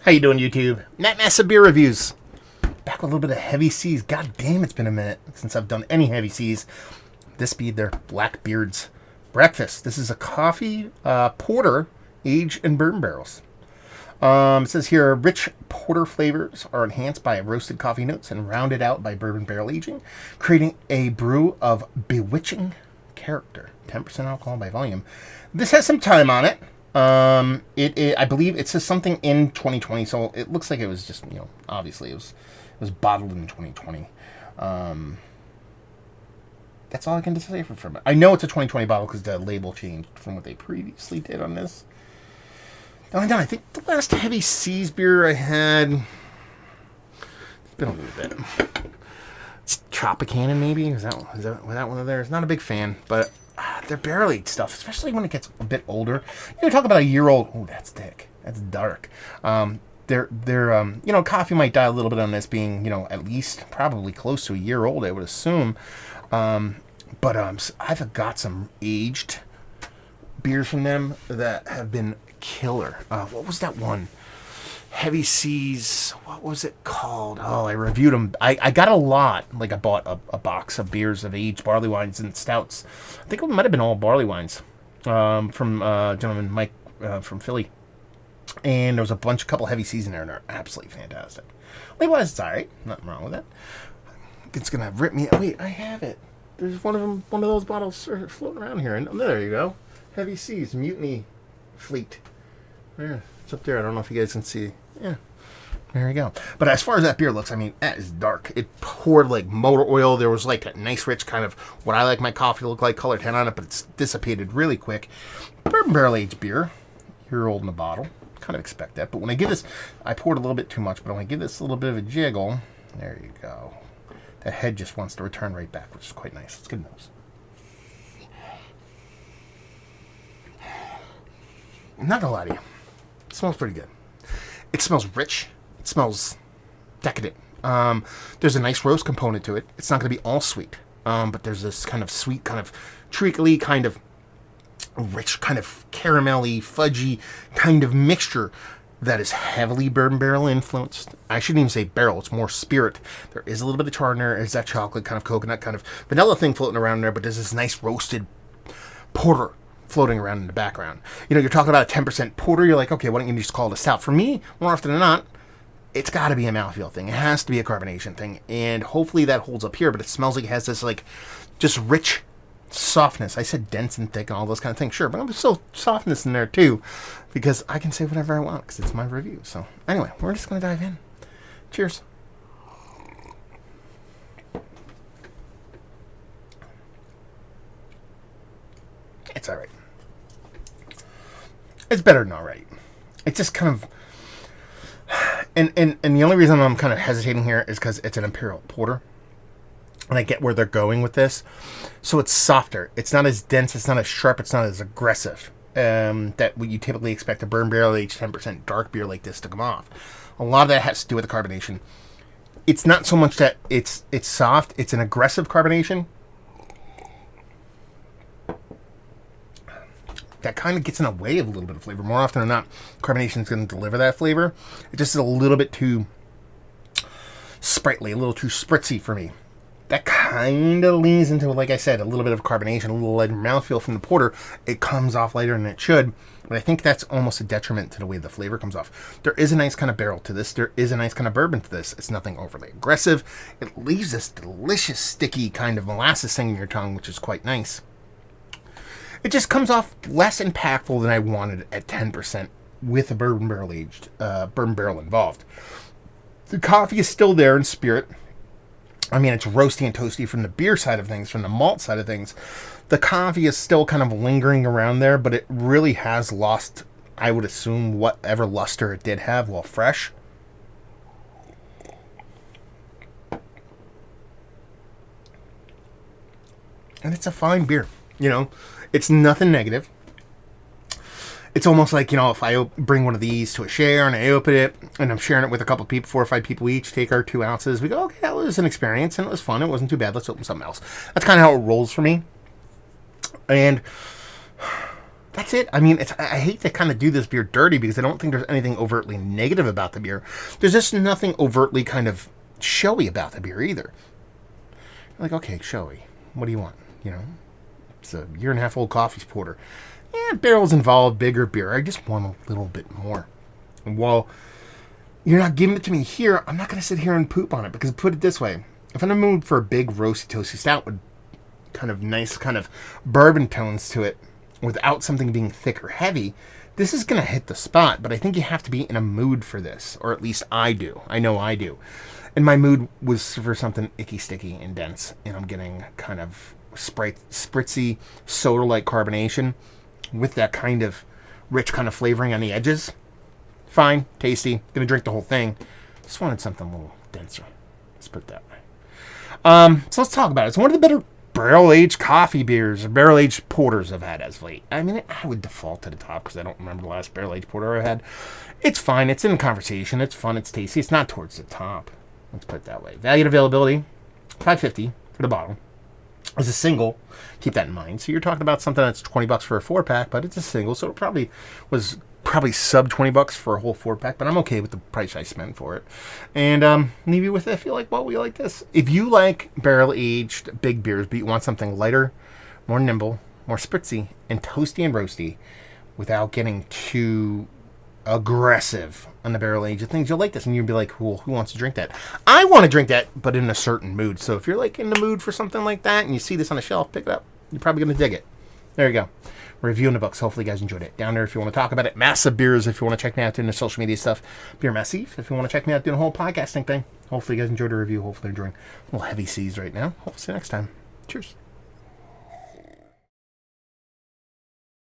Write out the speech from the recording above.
How you doing, YouTube? Matt Massa Beer Reviews. Back with a little bit of Heavy Seas. God damn, it's been a minute since I've done any Heavy Seas. This be their Blackbeards breakfast. This is a coffee porter aged in bourbon barrels. It says here, rich porter flavors are enhanced by roasted coffee notes and rounded out by bourbon barrel aging, creating a brew of bewitching character. 10% alcohol by volume. This has some time on it. I believe it says something in 2020, so it looks like it was just, obviously it was bottled in 2020. That's all I can say from it. I know it's a 2020 bottle because the label changed from what they previously did on this. I think the last Heavy Seas beer I had, it's been a little bit. Tropicana, maybe? Was that one of theirs? Not a big fan, but they're barrel aged stuff, especially when it gets a bit older. Talk about a year old. Oh, that's thick. That's dark. Coffee might die a little bit on this being, at least probably close to a year old, I would assume. But I've got some aged beers from them that have been killer. What was that one? Heavy Seas, what was it called? Oh, I reviewed them. I got a lot. Like, I bought a box of beers of aged barley wines and stouts. I think it might have been all barley wines from gentleman Mike from Philly. And there was a couple Heavy Seas in there, and they're absolutely fantastic. Label-wise, it's all right. Nothing wrong with that. It's going to rip me. Wait, I have it. There's one of those bottles floating around here. And there you go. Heavy Seas, Mutiny Fleet. Yeah, it's up there. I don't know if you guys can see. Yeah, there you go. But as far as that beer looks, that is dark. It poured like motor oil. There was like that nice, rich kind of what I like my coffee to look like color tint on it, but it's dissipated really quick. Bourbon barrel aged beer, year old in a bottle. Kind of expect that. But when I give this, I poured a little bit too much. But when I give this a little bit of a jiggle, there you go. The head just wants to return right back, which is quite nice. It's good news. I'm not gonna lie to you. It smells pretty good. It smells rich. It smells decadent. There's a nice roast component to it. It's not going to be all sweet. But there's this kind of sweet, kind of treacly, kind of rich, kind of caramelly, fudgy kind of mixture that is heavily bourbon barrel influenced. I shouldn't even say barrel. It's more spirit. There is a little bit of char in there. There's that chocolate, kind of coconut, kind of vanilla thing floating around there. But there's this nice roasted porter floating around in the background. You're talking about a 10% porter. You're like, okay, why don't you just call it a stout? For me, more often than not, it's got to be a mouthfeel thing. It has to be a carbonation thing. And hopefully that holds up here, but it smells like it has this, like, just rich softness. I said dense and thick and all those kind of things. Sure, but there's still softness in there, too, because I can say whatever I want because it's my review. So, anyway, we're just going to dive in. Cheers. It's all right. It's better than all right. It's just kind of... And the only reason I'm kind of hesitating here is because it's an Imperial Porter. And I get where they're going with this. So it's softer. It's not as dense. It's not as sharp. It's not as aggressive. That what you typically expect a bourbon barrel aged 10% dark beer like this to come off. A lot of that has to do with the carbonation. It's not so much that it's soft. It's an aggressive carbonation. That kind of gets in the way of a little bit of flavor. More often than not, carbonation is going to deliver that flavor. It just is a little bit too sprightly, a little too spritzy for me. That kind of leans into, like I said, a little bit of carbonation, a little lighter mouthfeel from the porter. It comes off lighter than it should, but I think that's almost a detriment to the way the flavor comes off. There is a nice kind of barrel to this. There is a nice kind of bourbon to this. It's nothing overly aggressive. It leaves this delicious, sticky kind of molasses thing in your tongue, which is quite nice. It just comes off less impactful than I wanted at 10% with a bourbon barrel aged, bourbon barrel involved. The coffee is still there in spirit. It's roasty and toasty from the beer side of things, from the malt side of things. The coffee is still kind of lingering around there, but it really has lost, I would assume, whatever luster it did have while fresh. And it's a fine beer, It's nothing negative. It's almost like, if I bring one of these to a share and I open it and I'm sharing it with a couple of people, 4 or 5 people each, take our 2 ounces. We go, okay, that was an experience and it was fun. It wasn't too bad. Let's open something else. That's kind of how it rolls for me. And That's it. I mean, I hate to kind of do this beer dirty because I don't think there's anything overtly negative about the beer. There's just nothing overtly kind of showy about the beer either. Like, okay, showy. What do you want? You know, it's a year and a half old coffee porter. Yeah, barrels involved, bigger beer. I just want a little bit more. And while you're not giving it to me here, I'm not going to sit here and poop on it because put it this way. If I'm in the mood for a big roasty toasty stout with kind of nice kind of bourbon tones to it without something being thick or heavy, this is going to hit the spot. But I think you have to be in a mood for this, or at least I do. I know I do. And my mood was for something icky, sticky, and dense. And I'm getting kind of spritzy, soda-like carbonation with that kind of rich kind of flavoring on the edges. Fine, tasty. Gonna drink the whole thing. Just wanted something a little denser. Let's put it that way. So let's talk about it. It's one of the better barrel-aged coffee beers, or barrel-aged porters I've had as of late. I mean, I would default to the top because I don't remember the last barrel-aged porter I had. It's fine. It's in the conversation. It's fun. It's tasty. It's not towards the top. Let's put it that way. Value and availability, $5.50 for the bottle. As a single, keep that in mind. So you're talking about something that's $20 for a 4-pack, but it's a single, so it was sub $20 for a whole 4-pack, but I'm okay with the price I spent for it. And leave you with it if you like, well, we like this. If you like barrel-aged big beers, but you want something lighter, more nimble, more spritzy, and toasty and roasty, without getting too aggressive on the barrel age of things, you'll like this, and you'll be like, well, who wants to drink that? I want to drink that, but in a certain mood. So if you're like in the mood for something like that and you see this on a shelf, pick it up. You're probably going to dig it. There you go. Reviewing the books. Hopefully you guys enjoyed it. Down there if you want to talk about it. Massive Beers if you want to check me out doing the social media stuff. Beer Massive if you want to check me out doing the whole podcasting thing. Hopefully you guys enjoyed the review. Hopefully you're enjoying a little heavy seas right now. Hopefully see you next time. Cheers.